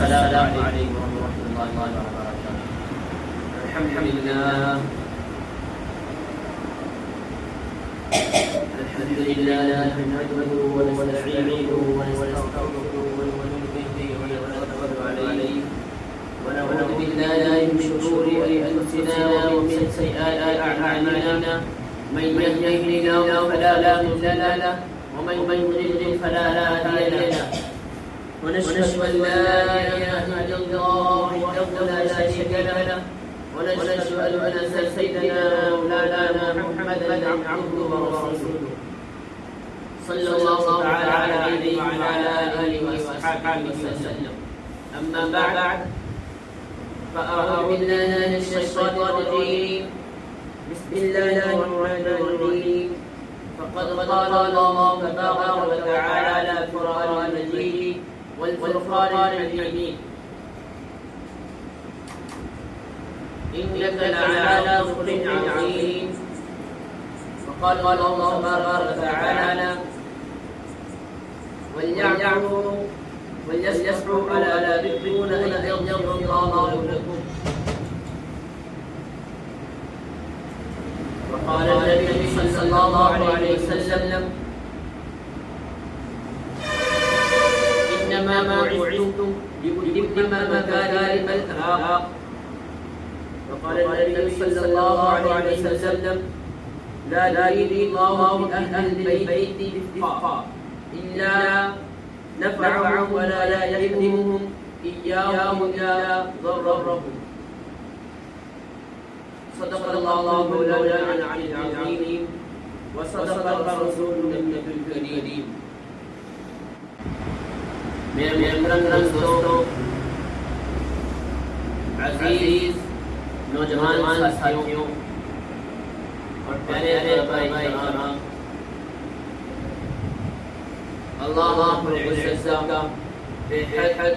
السلام عليكم ورحمة الله وبركاته. الحمد لله نحمده ونستعينه ونستغفره ونؤمن به ونتوكل عليه ونعوذ بالله من شرور أنفسنا ومن سيئات أعمالنا. من يهده الله فلا مضل له ومن يضلل فلا هادي له. ونشهد أن لا إله إلا الله وحده لا شريك له ونشهد أن سيدنا مولانا محمدا عبده ورسوله صلى الله تعالى عليه وعلى آله وصحبه وسلم. أما بعد فأعوذ بالله من الشيطان الرجيم. بسم الله الرحمن الرحيم. فقد قال الله تبارك وتعالى في القرآن المجيد والفرقان الحميد إنك لعلى خلق عظيم. وقال الله تبارك وتعالى وليعفوا وليصفحوا ألا تحبون أن يغفر الله لكم. وقال النبي صلى الله عليه وسلم إنما بعثت لأتمم مكارم الأخلاق. وقال النبي صلى الله عليه وسلم لا يريد الله بأهل البيت باتفاق إلا نفعهم ولا يهدمهم إياهم إلا ضررهم. صدق الله مولانا العلي العظيم وصدق الرسول النبي الكريم. میرے محترم دوستوں، عزیز نوجوان ساتھیوں اور پیارے بھائی کرام، اللہ رب العزت کا بے حد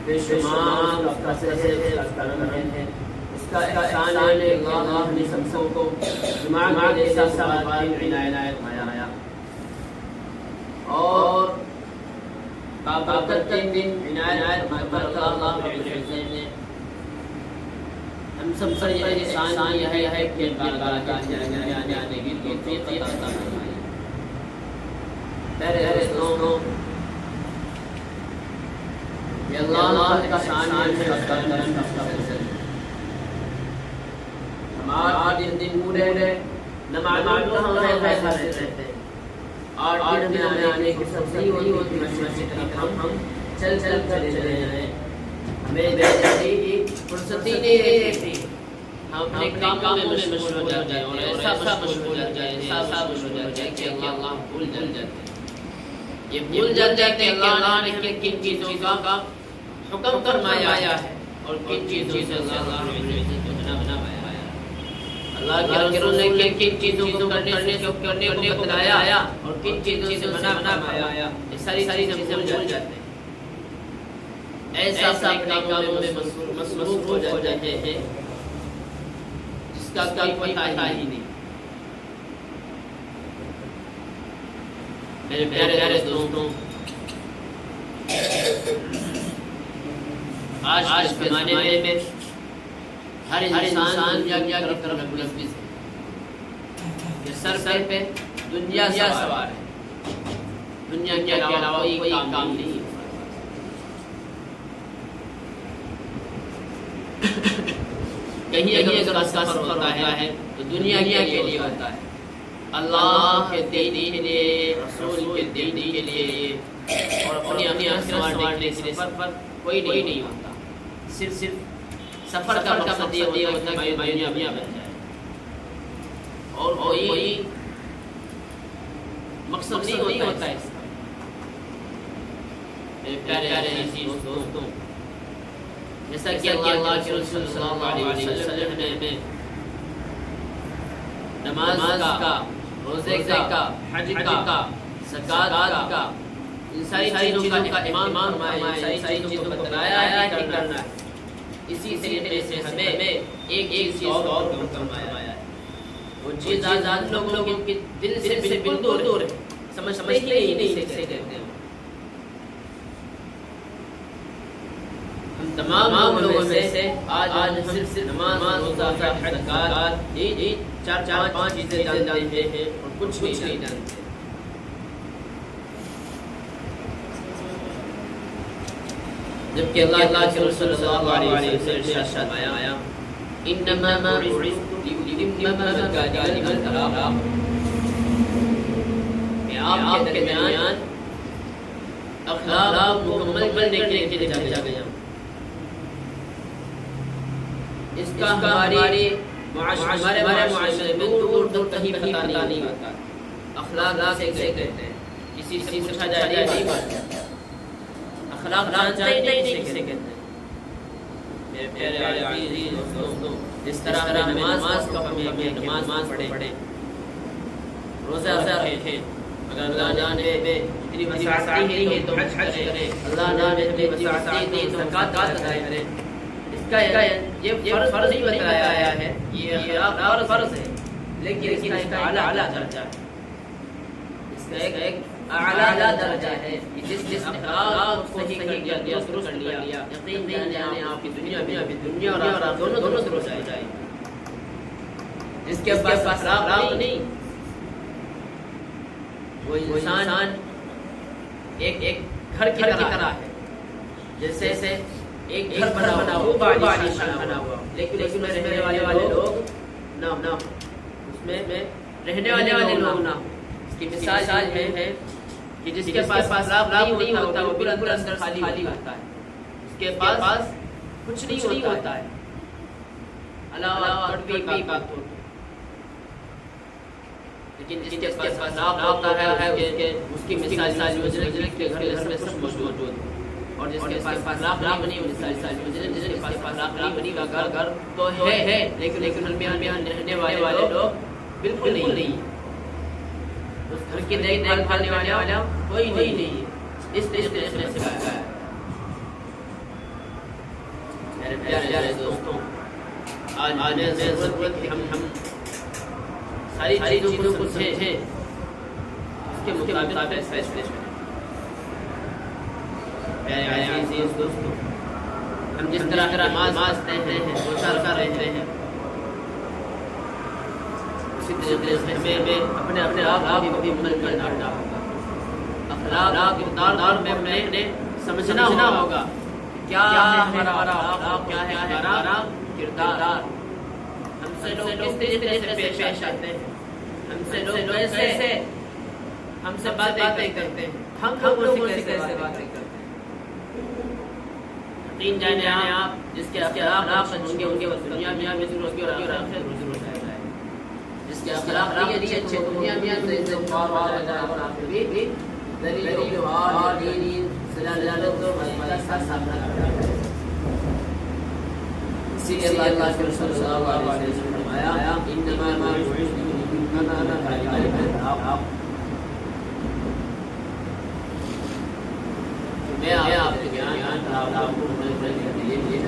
بے شمار کرم ہے. اس کا احسان ہے کہ اللہ نے سب کو جماعت کے ساتھ عنایت فرمایا اور بابرکت کے دن عنایت برکت اللہ رب العزت نے ہم سب پر یہ احسان یہ ہے کہ بارگاہ کے آنے کی توفیق عطا فرمائے. میرے دوستوں، یہ اللہ کا احسان ہے ہمارے دن پورے نماز رہتے ہیں اور میں آنے کی سب سے وہی ہوتی مسجد ہم چل چلے جائیں. ہمیں بیٹھنے کی فرصت ہی نہیں رہتی. ہم اپنے کاموں میں مشغول ہو جاتے ہیں اور ایسا مشغول ہو جاتے ہیں کہ اللہ بھول جاتے ہیں. یہ بھول جاتے ہیں کہ اللہ نے کن چیزوں کا حکم فرمایا ہے اور کن چیزوں سے اللہ نے منع فرمایا. اللہ کے رسول نے کن چیزوں کو کرنے کو بتایا اور کن چیزوں سے منع فرمایا. یہ ساری چیزیں بھول جاتے ہیں. ایسا کاموں میں مصروف ہو جاتے ہیں جس کا کوئی پتہ ہی نہیں. میرے پیارے دوستوں، آج کے زمانے میں ہر انسان یا طرف ملوث ہے کہ سر پہ دنیا سوار ہے. دنیا کے علاوہ کوئی کام نہیں. کہیں اگر اس کا سفر ہوتا ہے تو دنیا کے لیے ہوتا ہے. اللہ کے دین کے لیے، رسول کے دین کے لیے اور اپنی سوارنے کے لیے سفر کوئی نہیں ہوتا. صرف سفر کا مقصد یہ ہوتا ہے کہ دنیا بن جائے اور کوئی مقصد نہیں ہوتا ہے اس کا. پیارے دوستوں، جیسا کہ اللہ کے رسول صلی اللہ علیہ وسلم نے نماز کا، روزے کا، حج کا، زکات کا، ان ساری چیزوں کا امام فرمایا، ساری چیزوں کو بتلایا ہے کہ کرنا ہے. اسی طریقے سے ہمیں ایک چیز اور فرمایا ہے. وہ چیز آزاد لوگوں کے دل سے بالکل دور ہے، سمجھ ہی نہیں سکتے. ہم تمام لوگوں میں سے آج ہم صرف نماز، روزہ، حج، زکات، چار پانچ چیزیں جانتے ہیں اور کچھ نہیں جانتے۔ جبکہ اللہ کے رسول صلی اللہ علیہ وسلم ارشاد فرمایا انما بعثت لاتم مکارم الاخلاق، میں آپ کے درمیان اخلاق مکمل کرنے کے لیے بھیجا گیا۔ اس کا ہمارے معاشرے میں دور دور کہیں پتہ نہیں ہوتا۔ اخلاق سے کہتے ہیں، کسی سے پوچھا جائے نہیں بات، اخلاق جانتے نہیں کسے کہتے ہیں۔ میرے پیارے عزیز دوستوں، جس طرح نماز کا حکم ہے کہ نماز پڑھیں، روزہ رکھیں، اگر اللہ نے اتنی وسعت دی ہے تو حج کریں، اللہ نے اتنی وسعت دی تو زکات ادا کریں۔ اس کا یہ فرض نہیں بتایا ہے، یہ اخلاق فرض ہے، لیکن اس کا اعلیٰ درجہ ہے، اس کا ایک اعلیٰ درجہ ہے کہ جس نے اخلاق کو صحیح کر دیا، درست کر لیا، یقین جانے آپ کی دنیا اور آخرت دونوں درست ہو جائے۔ جس کے پاس اخلاق نہیں، وہ انسان ایک گھر کی طرح ہے، جیسے ایک گھر بنا ہوا، عالیشان بنا ہوا، لیکن اس میں رہنے والے لوگ نہ ہو، اس میں رہنے والے لوگ نہ ہو۔ اس کی مثال ہے کہ جس کے پاس اخلاق نہیں ہوتا وہ بالکل اندر خالی ہوتا ہے، اس کے پاس کچھ نہیں ہوتا ہے علاوہ کڑوی باتوں۔ لیکن جس کے پاس اخلاق ہوتا ہے اس کی مثال مجرم کے گھر میں سب موجود ہے، اور جس کے پاس اخلاق نہیں ہوتی، جس کے پاس اخلاق نہیں کا گھر تو ہے، لیکن ان میں رہنے والے لوگ بالکل نہیں، اس گھر کی دیکھ بھال کرنے والا کوئی نہیں ہے۔ اس نے سے کہا ہے۔ میرے پیارے دوستوں، آج ہمیں ضرورت ہے کہ ہم ساری چیزوں کو سمجھیں، اس کے مطابق فیصلے کریں۔ میرے عزیز دوستوں، ہم جس طرح نماز پڑھتے ہیں، روزہ رکھتے ہیں، اسی طریقے سے ہمیں اپنے آپ بھی عمل کرنا ہوگا۔ اخلاق کردار میں ہمیں سمجھنا ہوگا کیا ہے ہمارا اخلاق، کیا ہے ہمارا کردار۔ ہم سے لوگ کس طریقے سے پیش آتے ہیں، ہم سے لوگ کیسے ہم سے باتیں کرتے ہیں، ہم لوگوں سے کیسے باتیں کرتے ہیں۔ یقین جانے آپ جس کے اخلاق اچھے ہوں گے وہ دنیا میں ضرور ہوگی اور آخرت میں ضرور جائے گا۔ جس کے اخلاق اچھے دنیا میں عزت اور آخرت بھی ذلیل اور دین ذلت و مذلت کا سامنا کرنا ہے۔ اسی لیے اللہ کے رسول صلی اللہ علیہ وسلم نے فرمایا انما بعثت لاتم مکارم الاخلاق، میں آپ کے بیان اخلاق کو عمل کرنے کے لیے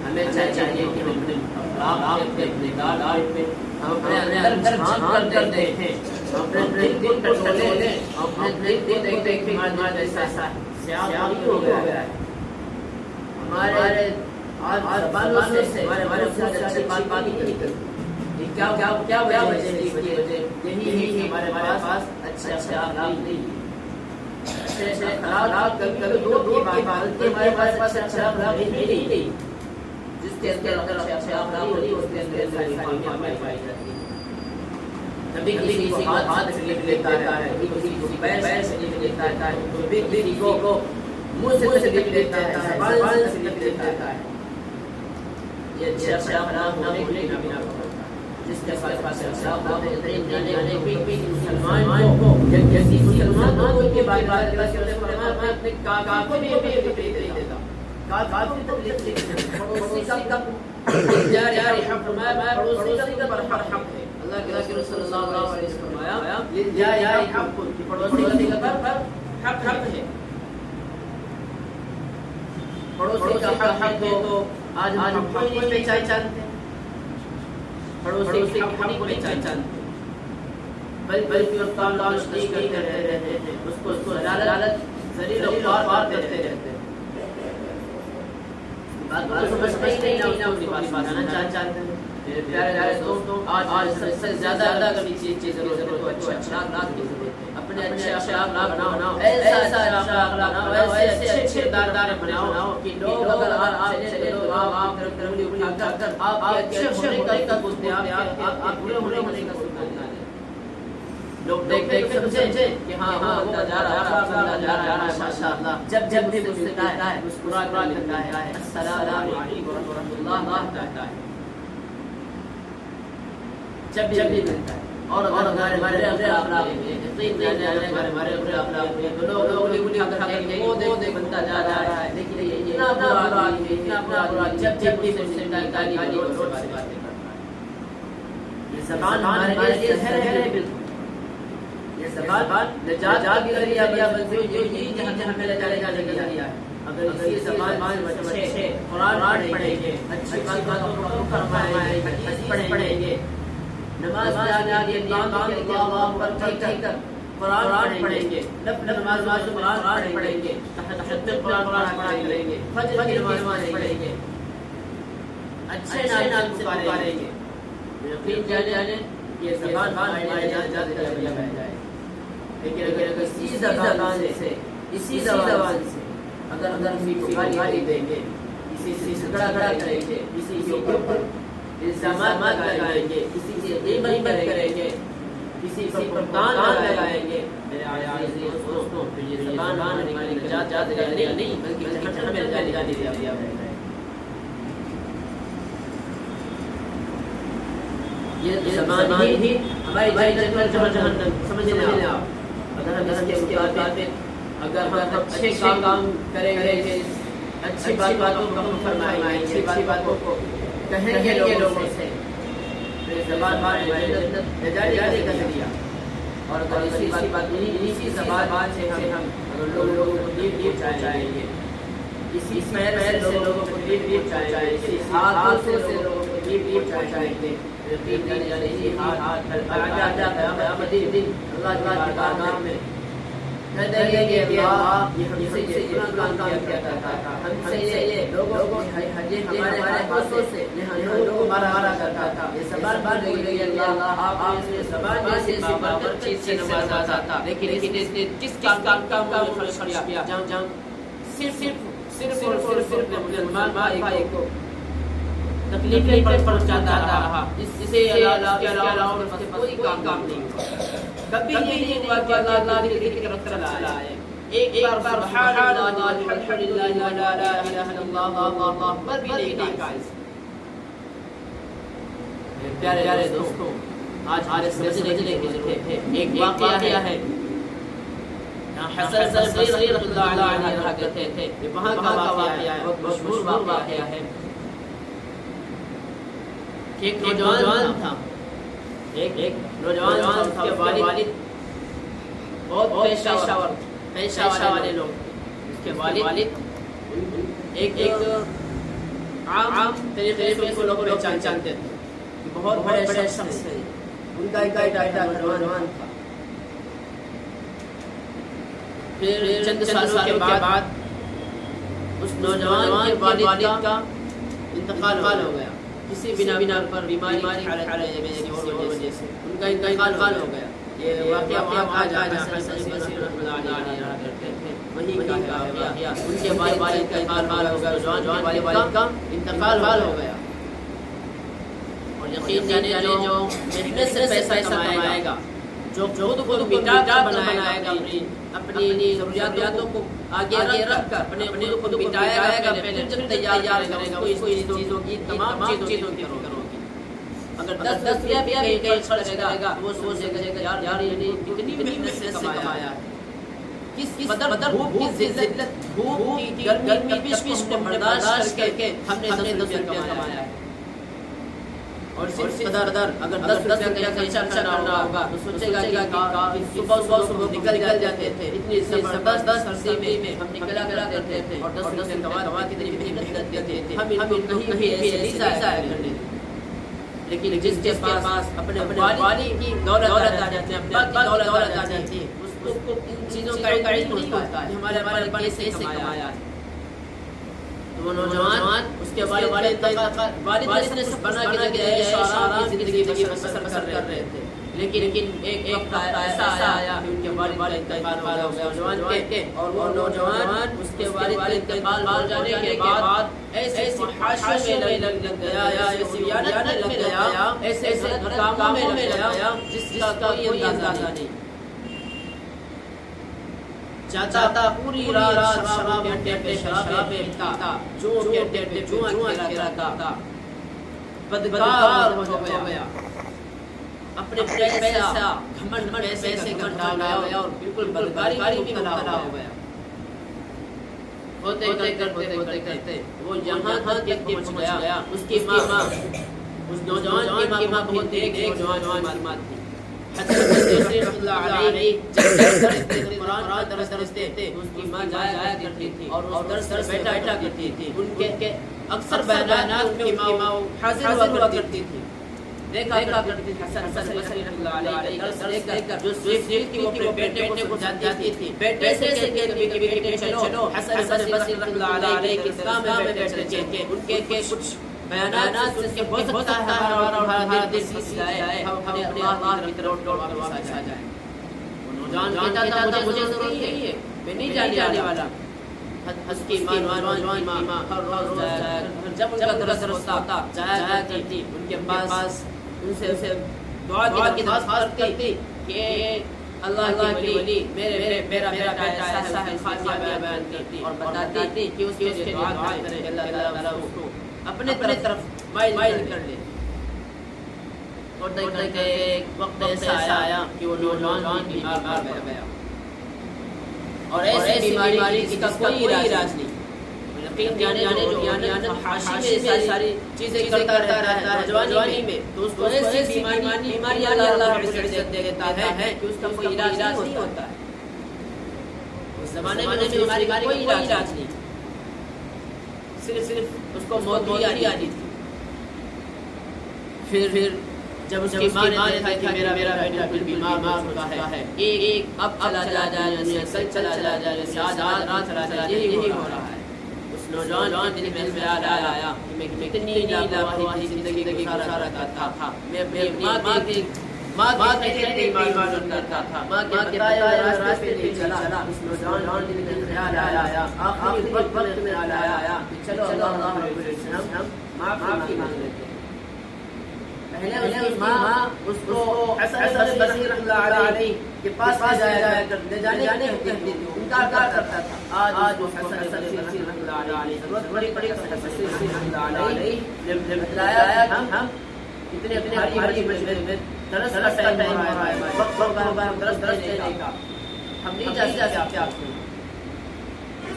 ہمیں چاہیے کہ ہم اپنے اخلاق کے کردار پہ ہم اپنے اندر جھانک کر دیکھیں، اپنے دل کو ٹٹولیں، اپنے دل کو دیکھیں کہ ہمارا جیسا سیاہ ہو گیا ہے، ہمارے آج زبانوں سے ہمارے اچھی بات نہیں نکلتی۔ کیا وجہ ہے؟ یہی ہمارے پاس اچھے اخلاق نہیں ہے۔ اخلاق کبھی دو کی بات ہمارے پاس اچھا اخلاق نہیں، جس کے اندر اچھا اخلاق نہیں اس کے اندر ساری خامیاں پائی جاتی ہیں۔ کبھی کسی کو ہاتھ سے لکھ لیتا ہے، کبھی کسی کو پیر سے لکھ لیتا ہے، کبھی کسی کو منہ سے لکھ لیتا ہے، زبان سے لکھ لیتا ہے۔ یہ اچھا اخلاق ہونے کے لیے بنا ہوتا ہے۔ جس کے پاس اخلاق ہوتے ہیں کوئی مسلمان کو کسی مسلمان کو کے بارے میں اپنے کاغذ کو بھی نہیں دیتا، کاغذ کو تکلیف دیتا، پڑوسی کا جاری حق فرمایا، میں پڑوسی کا پر حق ہے۔ اللہ کے رسول صلی اللہ علیہ وسلم فرمایا جاری حق کی پڑوسی کا پر حق ہے۔ پڑوسی کا حق ہے تو آج ہم حق کو پہچانتے ہیں، پڑوسی کے حق کو پہچانتے ہیں، بلکہ اس کا تشدید کرتے رہتے ہیں، اس کو ذلیل و خوار کرتے رہتے ہیں۔ بات کو سمجھتے ہی نہیں نا اس کو بتانا چاہتے ہیں. میرے پیارے دوستوں آج سب سے زیادہ اگر چیز ضرورت ہے تو اچھے اخلاق کی ضرورت ہے. اپنے اچھے اخلاق بناؤ ایسا اخلاق بناؤ ایسے اچھے کردار بناؤ کہ لوگ اگر آپ چلے تو آپ طرف اٹھا کر آپ اچھے ہونے کا بولتے ہیں آپ برے ہونے کا سننا ہے. لوگ دیکھ سمجھیں کہ ہاں وہ جا رہا ہے ماشاءاللہ. جب بھی مسکراتا ہے کرتا ہے السلام علیکم ورحمۃ اللہ کہتا ہے جب بھی ملتا ہے. اور ہمارے اخلاق لوگ وہ بنتا جا رہا ہے. لیکن اتنا برا جب بھی گالی گلوچ سے باتیں کرتا ہے. یہ زبان ہمارے لیے زہر ہے. بالکل یہ زبان نجات کا ذریعہ بنتی ہوئی جہاں ہمیں لے جانے کا ذریعہ ہے. اگر اسی زبان بچے قرآن پڑھیں گے اچھی باتوں کو فرمائیں گے حدیث پڑھیں گے نماز اللہ پر ٹھیک کر قرآن پڑھیں گے نماز قرآن پڑھیں گے تہجد قرآن پڑھیں گے فجر کی نماز پڑھیں گے اچھے نام سے پکاریں گے. یقین جانے یہ زبان ہمارے نجات کا ذریعہ بن جائے. لیکن اگر اسی زبان سے اگر کسی کو گالی دیں گے کسی سے جھگڑا کریں گے کسی کے اوپر الزامات لگائیں گے کسی سے غیبت کریں گے کسی پر بہتان لگائیں گے میرے عزیز دوستوں تو یہ زبان ہماری نجات کا ذریعہ نہیں بلکہ جہنم میں جانے کا ذریعہ ہے. یہ زبان ہی ہماری جہنم سمجھ لیں آپ. اگر ہم اس کے مطابق اگر ہم اچھے کام کریں گے اچھی باتوں کو ہم فرمائیں گے اچھی باتوں کو کہیں گے لوگوں سے تو یہ زبان ہمارے نجات کا ذریعہ. اور اگر اسی زبان سے ہم اگر لوگوں کو دین پہنچائیں گے اسی پیر سے لوگوں کو دین پہنچائیں گے اسی ہاتھوں سے لوگوں کو دین پہنچائیں گے. یقین جانے اسی ہاتھ قیامت دن اللہ کی بارگاہ میں کہتے ہیں کہ اللہ یہ ہم سے اتنا کام کیا کرتا تھا ہم سے یہ لوگوں ہمارے ہاتھوں سے یہ لوگوں مارا کرتا تھا. یہ زبان بن گئی اللہ آپ اس زبان جیسی بابر چیز سے نوازا تھا. لیکن کس کام خرچ کیا جہاں صرف اپنے مال بھائی کو تکلیفیں پہنچاتا رہا. اس سے علاوہ کوئی کام نہیں ہوا. کبھی یہ نہیں ہوا کہ اللہ کی طرف چلا ہے. ایک بار سبحان اللہ الحمدللہ لا الہ الا اللہ اللہ اکبر بھی نہیں کہا. پیارے دوستوں آج سمجھنے کی ضرورت ہے. ایک واقعہ ہے حسن بصری رحمۃ اللہ علیہ رہا کرتے تھے. یہ وہاں کا واقعہ ہے بہت مشہور واقعہ ہے. ایک نوجوان تھا ایک نوجوان تھا اس کے والد بہت پیشہ والے لوگ. اس کے والد ایک عام طریقے سے اس کو لوگ پہچانتے تھے. بہت بڑے شخص تھے. ان کا ایک نوجوان تھا. پھر چند سالوں کے بعد اس نوجوان کے والد کا انتقال ہو گیا. کسی بنا پر بیماری وجہ سے ان کا انتقال ہو گیا. یہ واقعہ وہاں کا حسن بصری رحمۃ اللہ علیہ رہا کرتے تھے. وہیں کا واقعہ ان کے والد کا انتقال ہو گیا. نوجوان کے والد کا انتقال ہو گیا. اور یقین جانے جو محنت سے پیسہ کمائے گا جو خود کو مٹا کر بنائے گا اپنی ضروریاتوں کو آگے رکھ کر اپنے خود کو مٹائے گا. پہلے جب تیار کرے گا اس چیزوں کی تمام چیزوں کی کرو گی. اگر 10 روپیہ بھی کہیں خرچ کرے گا وہ سوچے گا یار یہ کتنی محنت سے کمایا ہے. کس قدر بھوک کی ذلت بھوک کی گرمی پیش کو برداشت کر کے ہم نے 10 روپیہ کمایا ہے. اور صرف قدر اگر 10 روپیہ کا خرچہ کرنا ہوگا تو سوچے گا کہ صبح نکل جاتے تھے. اتنی زبردست سردی میں ہم نکلا کرتے تھے اور 10 روپیہ کما کتنی محنت کرتے تھے. ہم کہیں ایسے ضائع کرنے. لیکن جس کے پاس اپنے والد کی دولت آ جاتی ہے اپنے دولت آ جاتی ہے اس کو ان چیزوں کا علم نہیں ہوتا ہے ہمارے کیسے کمایا ہے. تو وہ نوجوان اس کے والد نے سب بنا کے دیا شعراء کی زندگی بسر کر رہے تھے، لیکن ایک وقت ایسا آیا کہ ان کے والد کا انتقال ہو گیا نوجوان کے، اور وہ نوجوان اس کے والد کا انتقال ہو جانے کے بعد ایسے فحاشیوں میں لگ گیا، ایسے زیادت میں لگ گیا، ایسے غلط کاموں میں لگ گیا جس کا کوئی اندازہ نہیں۔ چاہتا پوری رات شراب کے اڈے پہ شراب پیتا، جوں کے اڈے پہ جواں کھیلتا تھا، بدکار ہو گیا، اپنے پیسہ گھمنڈ پیسے گھنٹا گیا اور بالکل بدکاری بھی مبتلا ہو گیا۔ ہوتے کرتے وہ یہاں تک پہنچ گیا، اس کی ماں اس نوجوان کی ماں بہت ایک نوجوان معلومات تھی۔ حضرت رحمۃ اللہ علیہ جب قرآن درس دیتے اس کی ماں جایا کرتی تھی اور اس درس بیٹھا کرتی تھی، ان کے اکثر بیانات میں ان کی ماں حاضر ہوا کرتی تھی، دیکھا کرتی تھی۔ حسن بصری رحمۃ اللہ علیہ درس لے کر جو سیکھتی تھی وہ اپنے بیٹے کو سمجھاتی تھی، بیٹے سے کبھی چلو حسن بصری رحمۃ اللہ علیہ کے کام میں بیٹھے تھے، ان کے کچھ بیانات اس کے بہت سکتا ہے ہمارا دل سیکھ جائے، ہم اپنے اللہ کی طرف لوٹ واپس آ جائیں۔ وہ نوجوان کہتا تھا مجھے ضرورت نہیں ہے، میں نہیں جانے والا۔ اس کی ماں ہر روز جب ان کا درس ہوتا جایا کرتی، ان کے پاس ان سے دعا کی درخواست کرتی کہ اللہ کی ولی میرا بیٹا ایسا ہے، خاصیہ بیان کرتی اور بتاتی کہ اس کے لیے دعا کرے کہ اللہ تعالیٰ اس کو اپنے طرف مائل کر لے۔ اور دیکھتے ایک وقت ایسا آیا کہ وہ نوجوان بیمار ہو گیا، اور ایسی بیماری جس کا کوئی علاج نہیں، یقین جانے جو حاشی میں ساری چیزیں کرتا رہتا ہے نوجوانی میں، تو اس کو ایسی بیماری اللہ رب العزت دے دیتا ہے کہ اس کا کوئی علاج نہیں ہوتا ہے۔ اس زمانے میں بیماری کا کوئی علاج نہیں، صرف اس کو موت ہی آنی تھی۔ پھر جب اس کی ماں نے دیکھا کہ میرا بیٹا بیمار ہوتا ہے، ایک اب چلا جائے، کل چلا جائے، آج رات چلا جائے، یہی ہو رہا ہے۔ اس نوجوان دل میں خیال آیا کہ میں کتنی لاپرواہی زندگی گزارا رہتا تھا، میں اپنی ماں کے بیمار کرتا تھا، ماں کے بتایا راستے پہ چلا۔ اس نوجوان دل میں خیال آیا، آخری وقت میں آیا کہ چلو اللہ رب العزت ہم معافی مانگ لیتے ہیں۔ پہلے اس ماں اس کو حسن بصری رحمۃ اللہ علیہ کے پاس لے جانے کہتی تھی، انکار کرتا تھا۔ آج وہ حسن بصری رحمۃ اللہ علیہ ضرورت پڑی حسن بصری رحمۃ اللہ علیہ نے بتلایا ہم اتنے بھاری مجمع میں درس کا ٹائم ہو رہا ہے، وقت ہوگا درس دینے کا، ہم نہیں جا سکتے آپ کو۔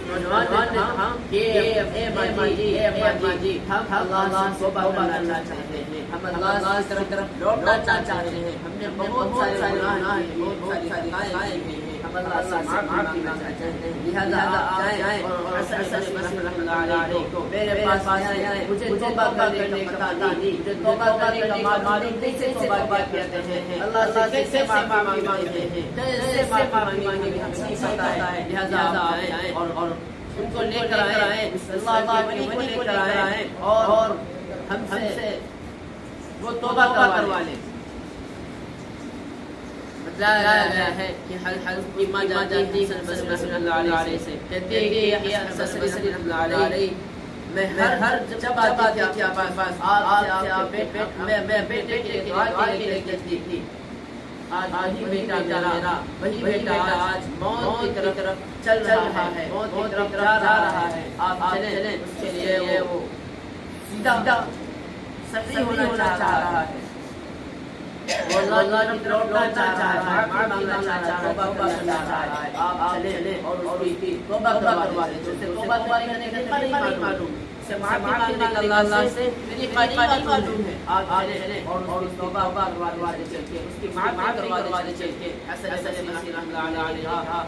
نوجوان نے کہا کہ اے ماں جی ہم اللہ سے توبہ کرنا چاہتے ہیں، ہم اللہ کی طرف لوٹنا چاہتے ہیں، ہم نے بہت سارے گناہ بہت ساری خطائیں کی ہیں، ہم اللہ سے معافی مانگنا چاہتے ہیں، لہذا آپ جائیں اور حسن بصری رحمۃ اللہ علیہ کو میرے پاس آئیں، مجھے توبہ کرنے کا پتہ نہیں، مجھے توبہ کرنے کا معلوم نہیں، کیسے توبہ کرتے ہیں، اللہ سے کیسے معافی مانگتے ہیں، کیسے معافی مانگیں گے ہمیں نہیں پتہ ہے، لہذا آپ آئیں اور ان کو لے کر آئیں، اللہ کی ولی کو لے کر آئیں اور ہم سے وہ توبہ کروا لیں۔ بتلایا گیا ہے کہ حضرت کی ماں جاتی ہے حسن بصری رحمۃ اللہ علیہ سے، کہتی ہے کہ یا حسن بصری رحمۃ اللہ علیہ میں ہر جب آتی تھی آپ کے پاس آپ میں بیٹے کے دعا کے لیے کہتی تھی، آج ہی بیٹا میرا وہی بیٹا آج موت کی طرف چل رہا ہے، موت کی طرف جا رہا ہے، آپ چلیں اس کے لیے وہ سیدھا صحیح ہونا چاہ رہا ہے، وہ اللہ کی طرف لوٹنا چاہ رہا ہے، معافی مانگنا چاہ رہا ہے، توبہ کرنا چاہ رہا ہے، آپ چلیں اور اس کی توبہ کروا لیں، جسے توبہ کرنے کا طریقہ نہیں معلوم، سے معافی مانگنے کا اللہ سے طریقہ نہیں معلوم ہے، آپ چلیں اور اس توبہ کروا دیں، چل کے اس کی معافی کروا دیں، چل کے حسن بصری رحمۃ اللہ علیہ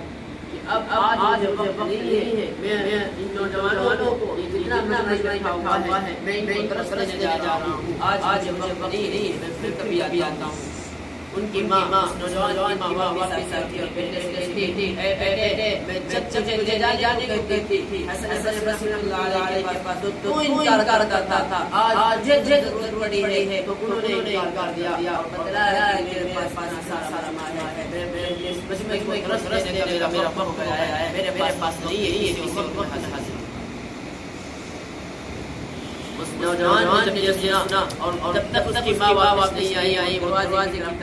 کہ اب آج وقت نہیں ہے، میں ان نوجوانوں کو جتنا مجمع ہوا ہے میں ان کو درس دینے جا رہا ہوں، آج وقت نہیں ہے، میں پھر کبھی آتا ہوں۔ ان کی ماں نوجوان کی ماں واپس آتی اور بیٹے سے کہتی تھی اے بیٹے میں جب تجھے جانے کو کہتی تھی حسن بصری اللہ علیہ کے پاس تو انکار کرتا تھا، آج مجھے ضرورت پڑی ہے تو انہوں نے انکار کر دیا اور بتلایا کہ میرے پاس سارا مال ہے، میں بس میں رس دینے کا میرا وقت گیا ہے، میرے پاس نہیں ہے اس وقت حاصل۔ اس نوجوان نے جب سنا اور جب تک اس کی ماں واپس نہیں آئی وہ دروازے کی طرف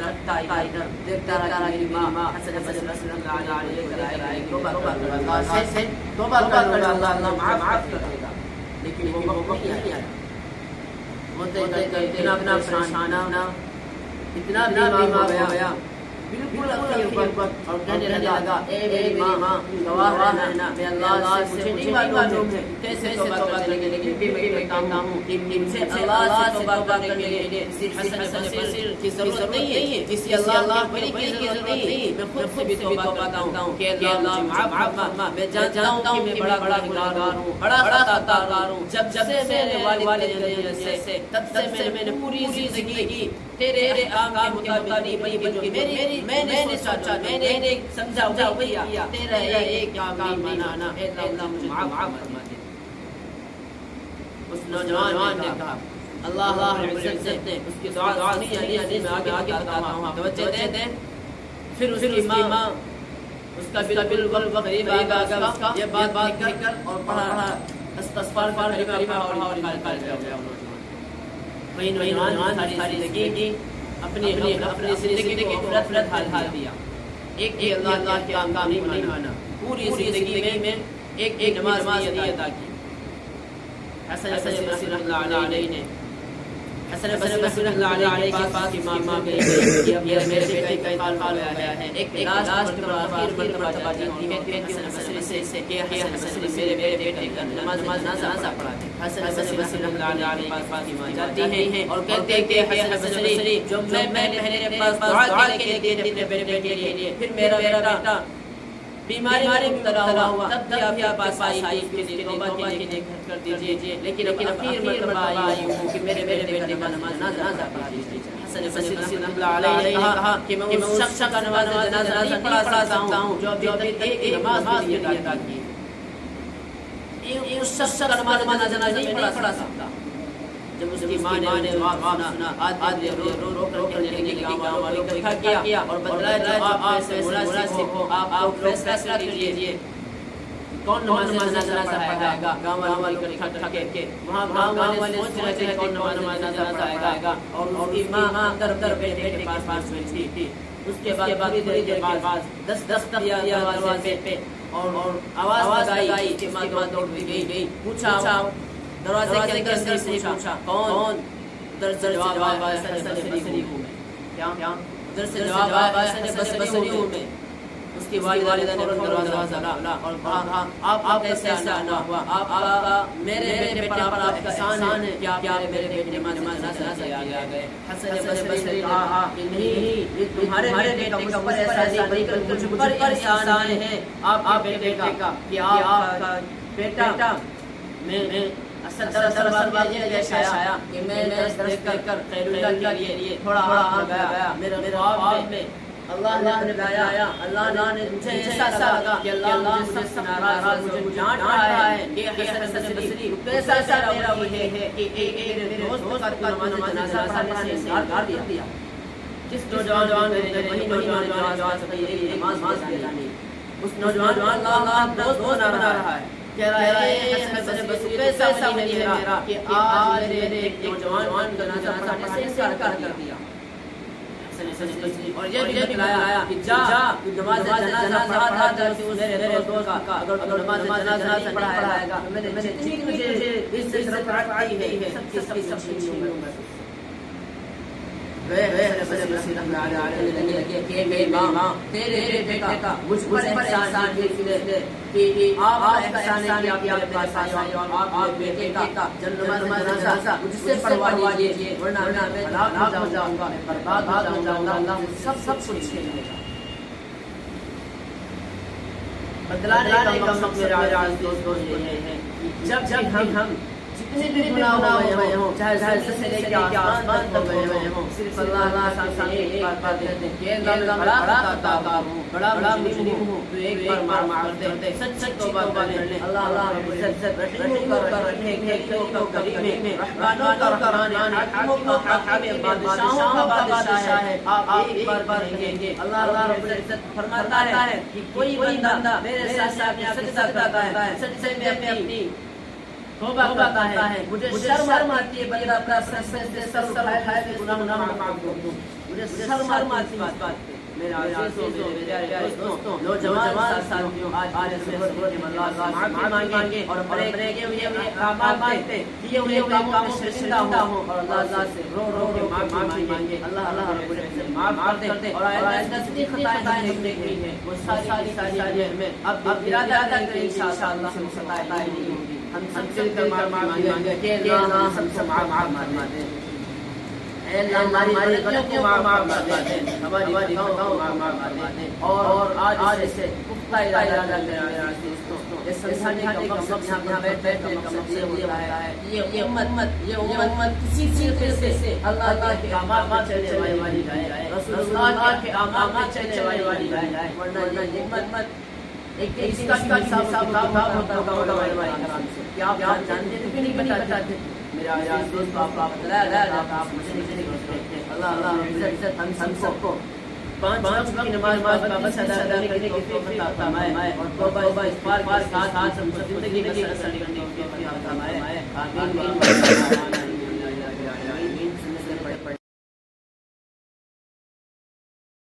دیکھتا رہا کہ میری ماں حسن بصری اللہ علیہ لے کر آئے، توبہ کر اللہ سے توبہ کر اللہ معاف کر دے گا، لیکن وہ وقت نہیں آیا۔ وہ اتنا پریشان اتنا بیمار ہو گیا بالکل اپنے اوپر اور کہنے لگا اے میری ماں گواہ رہنا میں اللہ سے مجھے نہیں معلوم ہے کیسے توبہ کرنے کے لیے، لیکن میں کہتا ہوں کہ مجھے اللہ سے توبہ کرنے کے لیے حسن بصری کی ضرورت نہیں ہے، جس سے اللہ کی ضرورت نہیں، میں خود سے بھی توبہ کرتا ہوں کہ اللہ معاف، میں جانتا ہوں کہ میں بڑا گنہگار ہوں، بڑا خطاکار ہوں، جب سے میرے والدین نے سے تب سے میں نے پوری زندگی تیرے احکام کے مطابق نہیں بلکہ میں نے سوچا میں نے سمجھا کیا تیرا ایک کام منانا ہے، اللہ مجھے معاف فرما دے۔ اس نوجوان نے کہا اللہ رب العزت نے اس کی دعا سنی، یعنی میں آگے بتاتا ہوں، توجہ دیں۔ پھر اس کی ماں اس کا بالکل قریب آ گیا، یہ بات نکل کر اور پڑھا استغفار کریمہ اور نکال گیا۔ وہی نوجوان ساری زندگی اپنی زندگی کو غفلت حال دیا، ایک اللہ کے احکام نہیں مانا، پوری زندگی میں ایک نماز نہیں ادا کی۔ حسن بصری اللہ علیہ نے حسن بصری اللہ علیہ کے پاس ماں گئی کہ اب میرے بیٹے کا انتقال ہو گیا ہے، ایک لاسٹ مرتبہ جاتی ہے حسن بصری سے کہ حسن بصری میرے بیٹے کا نماز پڑھا دے۔ حسن بصری اللہ علیہ کے پاس ماں جاتی ہیں اور کہتے ہیں کہ حسن بصری جو میں پہلے پاس دعا کے لیے اپنے بیٹے کے لیے، پھر میرا بیٹا بیماری مبتلا ہوا، تب آپ کے پاس آئی کہ توبہ کے لیے کر دیجیے، لیکن اخیر مرتبہ آئی ہوں کہ میرے بیٹے کا نماز نہ پڑھا دیجیے۔ حسن بصری اللہ علیہ نے کہا کہ میں اس شخص کا نماز جنازہ نہیں پڑھا سکتا ہوں جو ابھی تک ایک نماز بھی نہیں ادا کی، اس شخص کا نماز جنازہ نہیں پڑھا سکتا۔ جب اس کی ماں نے بات سنا، آج رو کر لگی کہ گاؤں والوں کو اکٹھا کیا اور بتلایا جو آپ سے مناسب ہو آپ فیصلہ کیجیے کون نماز جنازہ پڑھائے گا۔ گاؤں والوں کو اکٹھا کے وہاں گاؤں والے سوچ رہے تھے کون نماز جنازہ پڑھائے گا، اور اس کی ماں اندر بیٹے کے پاس بیٹھی تھی۔ اس کے بعد تھوڑی دیر کے بعد دس دیا دروازے پہ اور آواز لگائی کہ ماں دوڑ گئی، پوچھا دروازے کے اندر سے پوچھا کون؟ ادھر سے جواب آیا حسن بصری ہوں میں۔ کیا؟ ادھر سے جواب آیا حسن بصری ہوں میں۔ اس کی والدہ نے دروازہ کھولا اور کہا آپ کیسے آنا ہوا؟ آپ میرے بیٹے پر آپ کا احسان ہے، کیا میرے بیٹے نماز کیا گئے؟ حسن بصری کہا کہ نہیں، یہ تمہارے بیٹے کا مجھ پر احسان نہیں بلکہ مجھ پر احسان ہے آپ کے بیٹے کا کہ آپ کا بیٹا میں دراصل بات یہ پیش آیا کہ میں دیکھ کر خیراللہ کے لیے تھوڑا آ گیا، میرے خواب میں اللہ نے بتایا، اللہ نے مجھے ایسا لگا کہ اللہ مجھ سے ناراض، مجھے ڈانٹ رہا ہے کہ حسن بصری کیسا میرا وجہ ہے کہ ایک دوست کا نماز جنازہ پڑھنے سے انکار دیا۔ جس نوجوان نے وہی نوجوان سے نماز پڑھانی، اس نوجوان اللہ دوست بنا رہا ہے، کہہ رہا ہے حسن بصری کیسا ولی ہے میرا کہ آج میرے ایک نوجوان کا جنازہ پڑھنے سے انکار کر دیا۔ اور یہ بھی بتلایا کہ جا نماز جنازہ پڑھا تھا کہ اس میرے دوست کا اگر نماز جنازہ نہیں پڑھائے گا تو مجھے اس سے طرف آئی ہے سب چھینوں میں حسن بصری اللہ علیہ لگے کہ میری ماں تیرے بیٹے کا مجھ پر احسان ہے کہ آپ کا احسان ہے کہ آپ میرے پاس آئے اور آپ بیٹے کا نماز جنازہ مجھ سے پڑھوا لیجیے، ورنہ میں ہلاک ہو جاؤں گا، میں برباد ہو جاؤں گا، اللہ سب کچھ چھین لے گا۔ بدلانے کا مقصد میرے عزیز دوستوں یہ ہے جب ہم کتنے بھی گناہ ہو گئے ہوں، چاہے زمین سے لے کے آسمان تک ہو گئے ہوں، صرف اللہ کے سامنے ایک بار کہتے ہیں کہ اے اللہ میں بڑا خطاکار ہوں، بڑا مجرم ہوں، تو ایک بار معاف کر دے، سچ توبہ کر لے۔ اللہ رب العزت رحیم کا رحیم ہے، کریم ہے، رحمانوں کا رحمان ہے، حاکموں کا حاکم ہے، بادشاہوں کا بادشاہ ہے۔ آپ ایک بار کہیں گے اللہ رب العزت فرماتا ہے کہ کوئی بندہ میرے ساتھ سجدہ کرتا ہے، سجدے میں اپنی توبہ کرتا ہے، مجھے شرم آتی ہے بندہ اپنا سر اٹھائے گناہ معاف کر دوں، مجھے شرم آتی ہے اس بات پہ۔ میرے عزیزوں، میرے پیارے دوستوں، نوجوان ساتھیوں، آج سے اللہ سے معافی مانگے اور اپنے کیے ہوئے اعمال پہ کیے ہوئے کاموں سے شرمندہ ہوں اور اللہ سے رو کے معافی مانگے۔ اللہ رب العزت معاف کر دے اور آئندہ جتنی خطائیں ہم نے کی ہیں وہ ساری ہمیں اب ارادہ کریں انشاءاللہ ہم خطائیں نہیں ہوں گی، ہم سب سے معافی مانگے کہ اللہ ہم سے معاف دے۔ اے اللہ ہماری غلطیوں کو معاف کر دے، ہماری خطاؤں کو معاف کر دے اور آج سے پختہ ارادہ کر لے۔ اس سمجھانے کا مقصد یہاں بیٹھنے کا مقصد یہ ہوتا ہے یہ امت کسی طریقے سے اللہ کے احکامات سے چلنے والی جائے، رسول اللہ کے احکامات سے چلنے والی جائے، ورنہ یہ امت ایک اس کا حساب کتاب ہوتا ہے کیا آپ جانتے تھے کہ نہیں بتاتے؟ میرا عزیز دوست آپ مجھے نہیں کرتے۔ اللہ عزت ہم سب کو 5 وقت کی نماز پابند ادا کرنے کی توفیق عطا فرمائے اور توبہ استغفار کے ساتھ ہم زندگی بسر کرنے کی توفیق عطا فرمائے۔ آمین۔